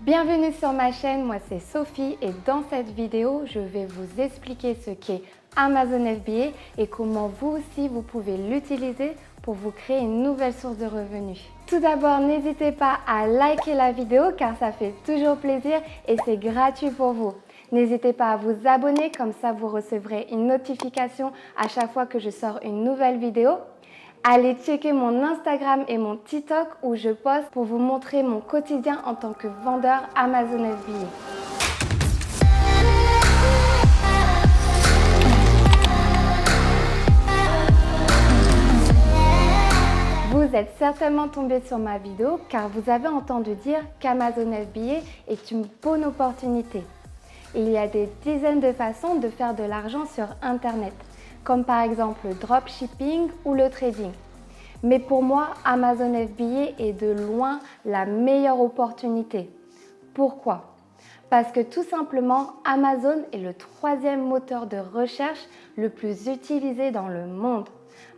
Bienvenue sur ma chaîne, moi c'est Sophie et dans cette vidéo, je vais vous expliquer ce qu'est Amazon FBA et comment vous aussi vous pouvez l'utiliser pour vous créer une nouvelle source de revenus. Tout d'abord, n'hésitez pas à liker la vidéo car ça fait toujours plaisir et c'est gratuit pour vous. N'hésitez pas à vous abonner, comme ça vous recevrez une notification à chaque fois que je sors une nouvelle vidéo. Allez checker mon Instagram et mon TikTok où je poste pour vous montrer mon quotidien en tant que vendeur Amazon FBA. Vous êtes certainement tombé sur ma vidéo car vous avez entendu dire qu'Amazon FBA est une bonne opportunité. Il y a des dizaines de façons de faire de l'argent sur Internet, comme par exemple le dropshipping ou le trading. Mais pour moi, Amazon FBA est de loin la meilleure opportunité. Pourquoi? Parce que tout simplement, Amazon est le troisième moteur de recherche le plus utilisé dans le monde,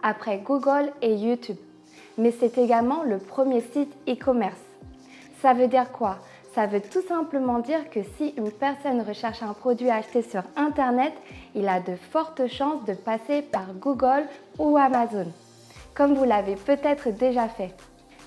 après Google et YouTube. Mais c'est également le premier site e-commerce. Ça veut dire quoi? Ça veut tout simplement dire que si une personne recherche un produit à acheter sur Internet, il a de fortes chances de passer par Google ou Amazon, comme vous l'avez peut-être déjà fait.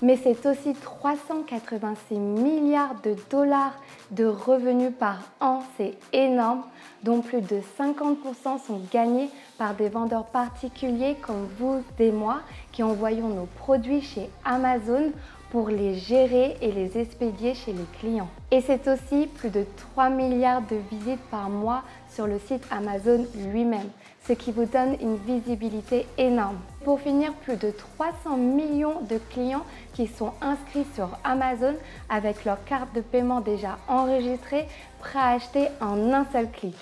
Mais c'est aussi 386 milliards de dollars de revenus par an, c'est énorme, dont plus de 50% sont gagnés par des vendeurs particuliers comme vous et moi qui envoyons nos produits chez Amazon pour les gérer et les expédier chez les clients. Et c'est aussi plus de 3 milliards de visites par mois sur le site Amazon lui-même, ce qui vous donne une visibilité énorme. Pour finir, plus de 300 millions de clients qui sont inscrits sur Amazon avec leur carte de paiement déjà enregistrée, prêts à acheter en un seul clic.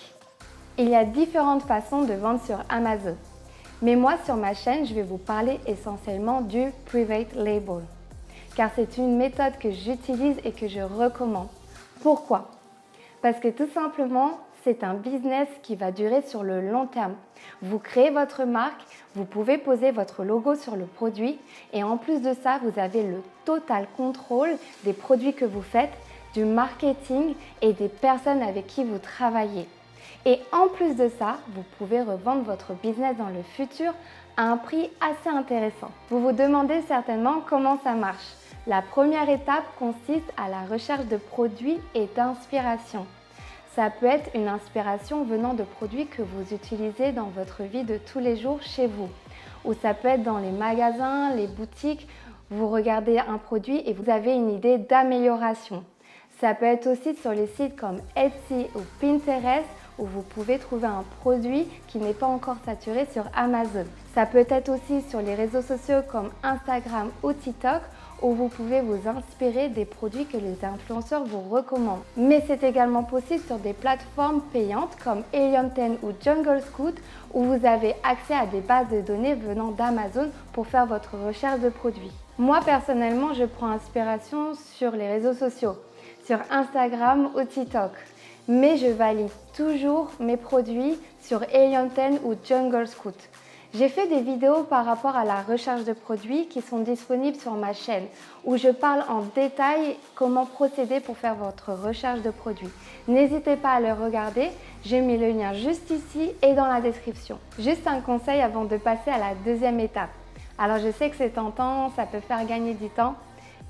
Il y a différentes façons de vendre sur Amazon. Mais moi, sur ma chaîne, je vais vous parler essentiellement du Private Label, car c'est une méthode que j'utilise et que je recommande. Pourquoi? Parce que tout simplement, c'est un business qui va durer sur le long terme. Vous créez votre marque, vous pouvez poser votre logo sur le produit et en plus de ça, vous avez le total contrôle des produits que vous faites, du marketing et des personnes avec qui vous travaillez. Et en plus de ça, vous pouvez revendre votre business dans le futur à un prix assez intéressant. Vous vous demandez certainement comment ça marche. La première étape consiste à la recherche de produits et d'inspiration. Ça peut être une inspiration venant de produits que vous utilisez dans votre vie de tous les jours chez vous. Ou ça peut être dans les magasins, les boutiques, vous regardez un produit et vous avez une idée d'amélioration. Ça peut être aussi sur les sites comme Etsy ou Pinterest où vous pouvez trouver un produit qui n'est pas encore saturé sur Amazon. Ça peut être aussi sur les réseaux sociaux comme Instagram ou TikTok où vous pouvez vous inspirer des produits que les influenceurs vous recommandent. Mais c'est également possible sur des plateformes payantes comme Helium 10 ou Jungle Scout où vous avez accès à des bases de données venant d'Amazon pour faire votre recherche de produits. Moi personnellement, je prends inspiration sur les réseaux sociaux, sur Instagram ou TikTok. Mais je valide toujours mes produits sur Helium 10 ou Jungle Scout. J'ai fait des vidéos par rapport à la recherche de produits qui sont disponibles sur ma chaîne où je parle en détail comment procéder pour faire votre recherche de produits. N'hésitez pas à le regarder, j'ai mis le lien juste ici et dans la description. Juste un conseil avant de passer à la deuxième étape. Alors je sais que c'est tentant, ça peut faire gagner du temps,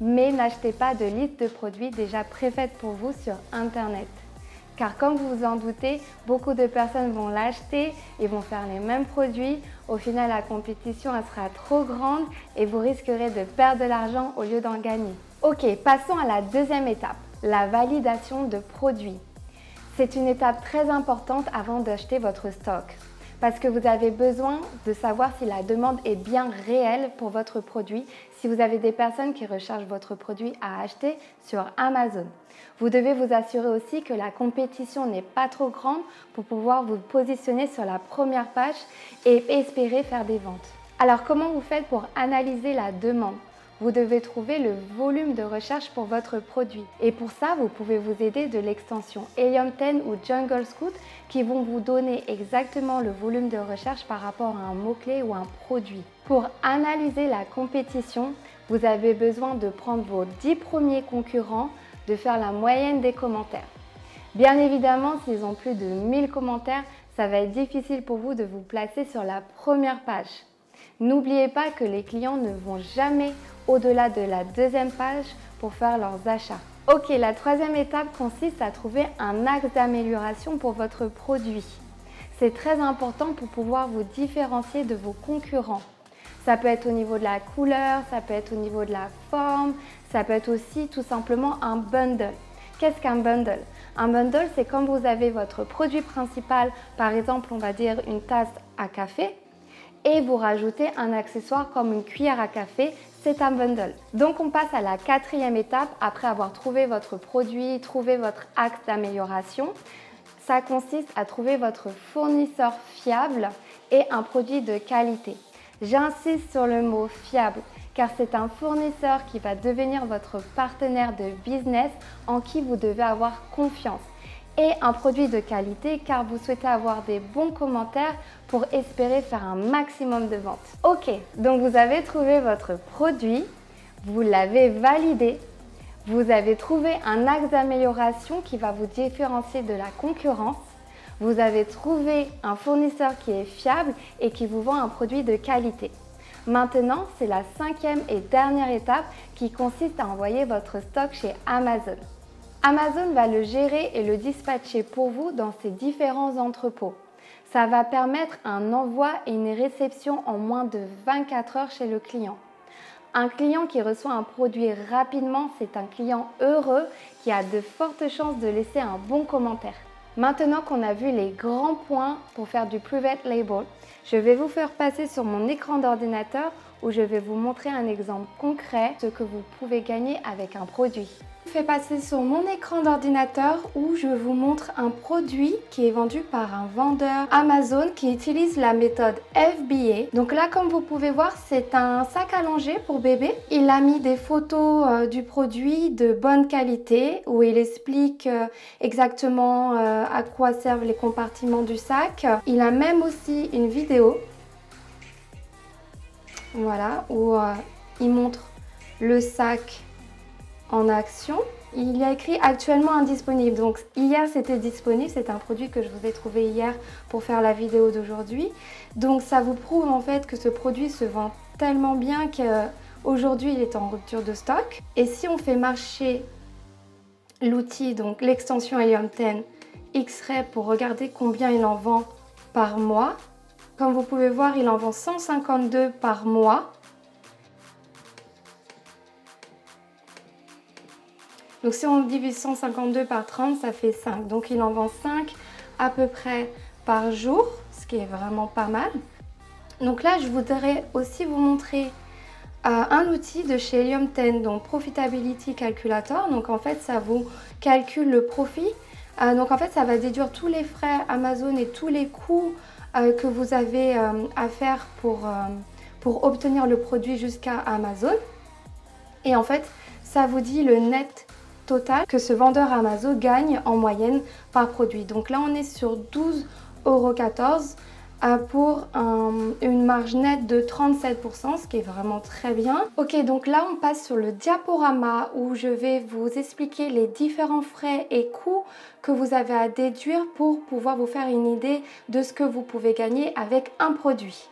mais n'achetez pas de liste de produits déjà préfaite pour vous sur Internet. Car comme vous vous en doutez, beaucoup de personnes vont l'acheter et vont faire les mêmes produits. Au final, la compétition elle sera trop grande et vous risquerez de perdre de l'argent au lieu d'en gagner. Ok, passons à la deuxième étape, la validation de produits. C'est une étape très importante avant d'acheter votre stock. Parce que vous avez besoin de savoir si la demande est bien réelle pour votre produit, si vous avez des personnes qui recherchent votre produit à acheter sur Amazon. Vous devez vous assurer aussi que la compétition n'est pas trop grande pour pouvoir vous positionner sur la première page et espérer faire des ventes. Alors comment vous faites pour analyser la demande? Vous devez trouver le volume de recherche pour votre produit. Et pour ça, vous pouvez vous aider de l'extension Helium 10 ou Jungle Scout qui vont vous donner exactement le volume de recherche par rapport à un mot-clé ou un produit. Pour analyser la compétition, vous avez besoin de prendre vos 10 premiers concurrents, de faire la moyenne des commentaires. Bien évidemment, s'ils ont plus de 1000 commentaires, ça va être difficile pour vous de vous placer sur la première page. N'oubliez pas que les clients ne vont jamais au-delà de la deuxième page pour faire leurs achats. Ok, la troisième étape consiste à trouver un axe d'amélioration pour votre produit. C'est très important pour pouvoir vous différencier de vos concurrents. Ça peut être au niveau de la couleur, ça peut être au niveau de la forme, ça peut être aussi tout simplement un bundle. Qu'est-ce qu'un bundle? Un bundle, c'est quand vous avez votre produit principal, par exemple, on va dire une tasse à café, et vous rajoutez un accessoire comme une cuillère à café, c'est un bundle. Donc on passe à la quatrième étape après avoir trouvé votre produit, trouvé votre axe d'amélioration. Ça consiste à trouver votre fournisseur fiable et un produit de qualité. J'insiste sur le mot fiable car c'est un fournisseur qui va devenir votre partenaire de business en qui vous devez avoir confiance. Et un produit de qualité car vous souhaitez avoir des bons commentaires pour espérer faire un maximum de ventes. Ok, donc vous avez trouvé votre produit, vous l'avez validé, vous avez trouvé un axe d'amélioration qui va vous différencier de la concurrence, vous avez trouvé un fournisseur qui est fiable et qui vous vend un produit de qualité. Maintenant, c'est la cinquième et dernière étape qui consiste à envoyer votre stock chez Amazon. Amazon va le gérer et le dispatcher pour vous dans ses différents entrepôts. Ça va permettre un envoi et une réception en moins de 24 heures chez le client. Un client qui reçoit un produit rapidement, c'est un client heureux qui a de fortes chances de laisser un bon commentaire. Maintenant qu'on a vu les grands points pour faire du private label, je vais vous faire passer sur mon écran d'ordinateur où je vais vous montrer un exemple concret de ce que vous pouvez gagner avec un produit. Je vous fais passer sur mon écran d'ordinateur où je vous montre un produit qui est vendu par un vendeur Amazon qui utilise la méthode FBA. Donc là, comme vous pouvez voir, c'est un sac allongé pour bébé. Il a mis des photos du produit de bonne qualité où il explique exactement à quoi servent les compartiments du sac. Il a même aussi une vidéo, voilà, où il montre le sac en action. Il y a écrit actuellement indisponible. Donc hier c'était disponible, c'est un produit que je vous ai trouvé hier pour faire la vidéo d'aujourd'hui. Donc ça vous prouve en fait que ce produit se vend tellement bien qu'aujourd'hui il est en rupture de stock. Et si on fait marcher l'outil, donc l'extension Helium 10 X-Ray pour regarder combien il en vend par mois, comme vous pouvez voir, il en vend 152 par mois. Donc si on divise 152 par 30, ça fait 5. Donc il en vend 5 à peu près par jour, ce qui est vraiment pas mal. Donc là, je voudrais aussi vous montrer un outil de chez Helium 10, donc Profitability Calculator. Donc en fait, ça vous calcule le profit. Donc en fait, ça va déduire tous les frais Amazon et tous les coûts que vous avez à faire pour obtenir le produit jusqu'à Amazon. Et en fait, ça vous dit le net total que ce vendeur Amazon gagne en moyenne par produit. Donc là, on est sur 12,14 € pour une marge nette de 37%, ce qui est vraiment très bien. Ok, donc là, on passe sur le diaporama où je vais vous expliquer les différents frais et coûts que vous avez à déduire pour pouvoir vous faire une idée de ce que vous pouvez gagner avec un produit.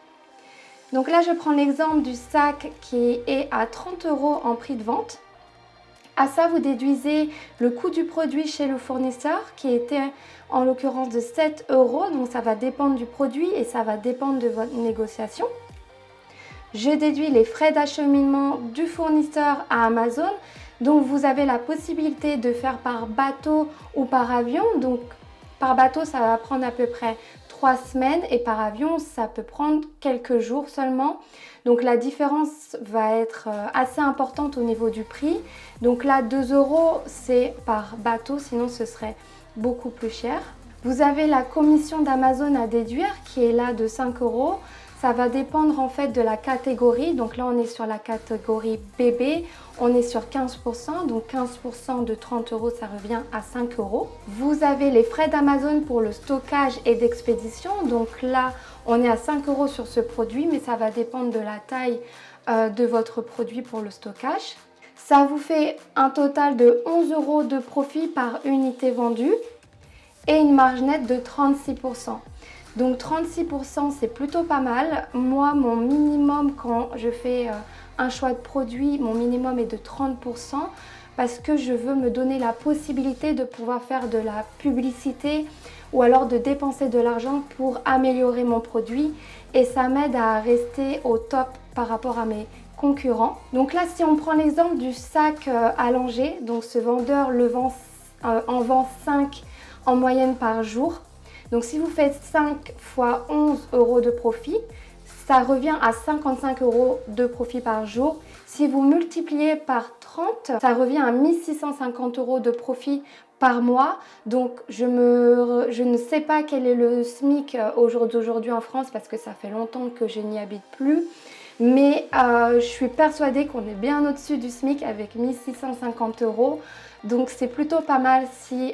Donc là, je prends l'exemple du sac qui est à 30 € en prix de vente. À ça, vous déduisez le coût du produit chez le fournisseur qui était en l'occurrence de 7 €. Donc ça va dépendre du produit et ça va dépendre de votre négociation. Je déduis les frais d'acheminement du fournisseur à Amazon. Donc vous avez la possibilité de faire par bateau ou par avion. Donc par bateau, ça va prendre à peu près 3 semaines et par avion, ça peut prendre quelques jours seulement. Donc la différence va être assez importante au niveau du prix. Donc là, 2 € c'est par bateau, sinon ce serait beaucoup plus cher. Vous avez la commission d'Amazon à déduire qui est là de 5 €. Ça va dépendre en fait de la catégorie. Donc là, on est sur la catégorie bébé. On est sur 15%. Donc 15% de 30 €, ça revient à 5 €. Vous avez les frais d'Amazon pour le stockage et d'expédition. Donc là, on est à 5 € sur ce produit, mais ça va dépendre de la taille de votre produit pour le stockage. Ça vous fait un total de 11 € de profit par unité vendue et une marge nette de 36%. Donc 36% c'est plutôt pas mal. Moi mon minimum quand je fais un choix de produit, mon minimum est de 30% parce que je veux me donner la possibilité de pouvoir faire de la publicité ou alors de dépenser de l'argent pour améliorer mon produit et ça m'aide à rester au top par rapport à mes concurrents. Donc là si on prend l'exemple du sac allongé, donc ce vendeur en vend 5 en moyenne par jour. Donc si vous faites 5 fois 11 € de profit, ça revient à 55 € de profit par jour. Si vous multipliez par 30, ça revient à 1650 € de profit par mois. Donc je ne sais pas quel est le SMIC au jour d'aujourd'hui en France parce que ça fait longtemps que je n'y habite plus. Mais je suis persuadée qu'on est bien au-dessus du SMIC avec 1650 €. Donc c'est plutôt pas mal si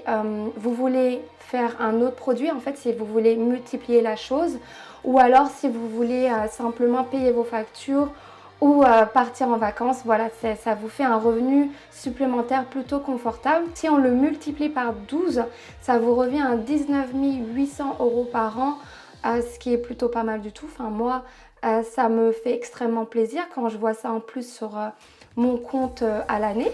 vous voulez faire un autre produit, en fait si vous voulez multiplier la chose ou alors si vous voulez simplement payer vos factures ou partir en vacances. Voilà, ça vous fait un revenu supplémentaire plutôt confortable. Si on le multiplie par 12, ça vous revient à 19 800 € par an, ce qui est plutôt pas mal du tout. Enfin moi, ça me fait extrêmement plaisir quand je vois ça en plus sur mon compte à l'année.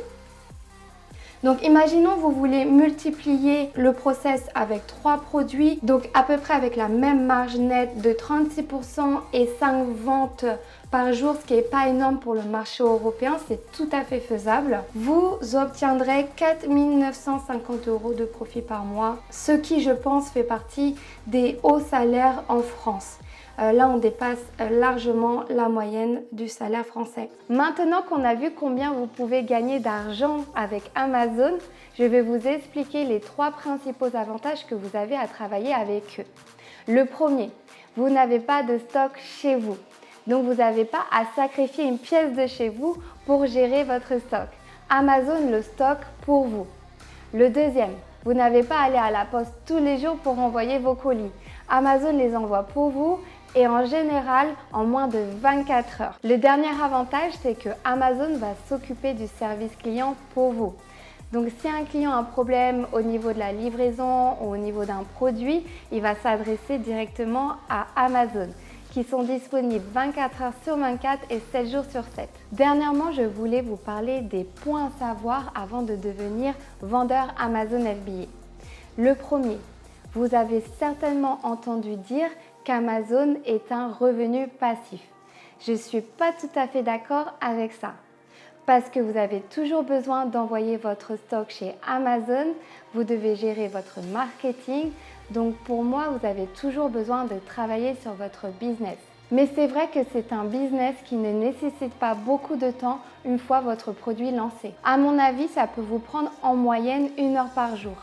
Donc imaginons vous voulez multiplier le process avec 3 produits, donc à peu près avec la même marge nette de 36% et 5 ventes par jour, ce qui n'est pas énorme pour le marché européen, c'est tout à fait faisable. Vous obtiendrez 4 950 € de profit par mois, ce qui je pense fait partie des hauts salaires en France. Là, on dépasse largement la moyenne du salaire français. Maintenant qu'on a vu combien vous pouvez gagner d'argent avec Amazon, je vais vous expliquer les 3 principaux avantages que vous avez à travailler avec eux. Le premier, vous n'avez pas de stock chez vous. Donc, vous n'avez pas à sacrifier une pièce de chez vous pour gérer votre stock. Amazon le stocke pour vous. Le deuxième, vous n'avez pas à aller à la poste tous les jours pour envoyer vos colis. Amazon les envoie pour vous et en général en moins de 24 heures. Le dernier avantage, c'est que Amazon va s'occuper du service client pour vous. Donc si un client a un problème au niveau de la livraison ou au niveau d'un produit, il va s'adresser directement à Amazon, qui sont disponibles 24 heures sur 24 et 7 jours sur 7. Dernièrement, je voulais vous parler des points à savoir avant de devenir vendeur Amazon FBA. Le premier, vous avez certainement entendu dire qu'Amazon est un revenu passif. Je ne suis pas tout à fait d'accord avec ça. Parce que vous avez toujours besoin d'envoyer votre stock chez Amazon, vous devez gérer votre marketing. Donc pour moi, vous avez toujours besoin de travailler sur votre business. Mais c'est vrai que c'est un business qui ne nécessite pas beaucoup de temps une fois votre produit lancé. À mon avis, ça peut vous prendre en moyenne 1 heure par jour.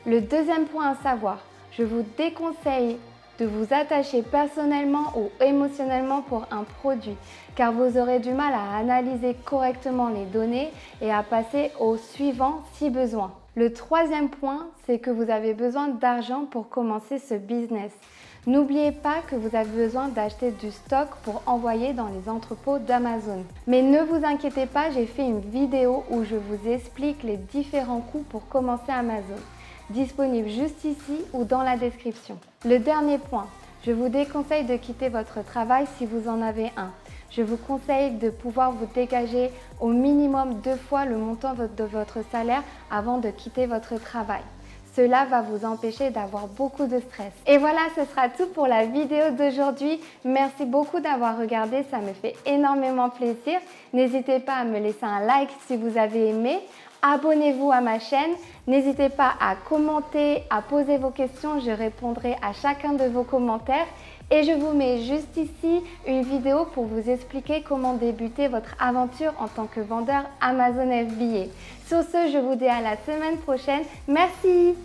Le deuxième point à savoir, je vous déconseille de vous attacher personnellement ou émotionnellement pour un produit, car vous aurez du mal à analyser correctement les données et à passer au suivant si besoin. Le troisième point, c'est que vous avez besoin d'argent pour commencer ce business. N'oubliez pas que vous avez besoin d'acheter du stock pour envoyer dans les entrepôts d'Amazon. Mais ne vous inquiétez pas, j'ai fait une vidéo où je vous explique les différents coûts pour commencer Amazon. Disponible juste ici ou dans la description. Le dernier point, je vous déconseille de quitter votre travail si vous en avez un. Je vous conseille de pouvoir vous dégager au minimum 2 fois le montant de votre salaire avant de quitter votre travail. Cela va vous empêcher d'avoir beaucoup de stress. Et voilà, ce sera tout pour la vidéo d'aujourd'hui. Merci beaucoup d'avoir regardé, ça me fait énormément plaisir. N'hésitez pas à me laisser un like si vous avez aimé. Abonnez-vous à ma chaîne, n'hésitez pas à commenter, à poser vos questions, je répondrai à chacun de vos commentaires et je vous mets juste ici une vidéo pour vous expliquer comment débuter votre aventure en tant que vendeur Amazon FBA. Sur ce, je vous dis à la semaine prochaine. Merci!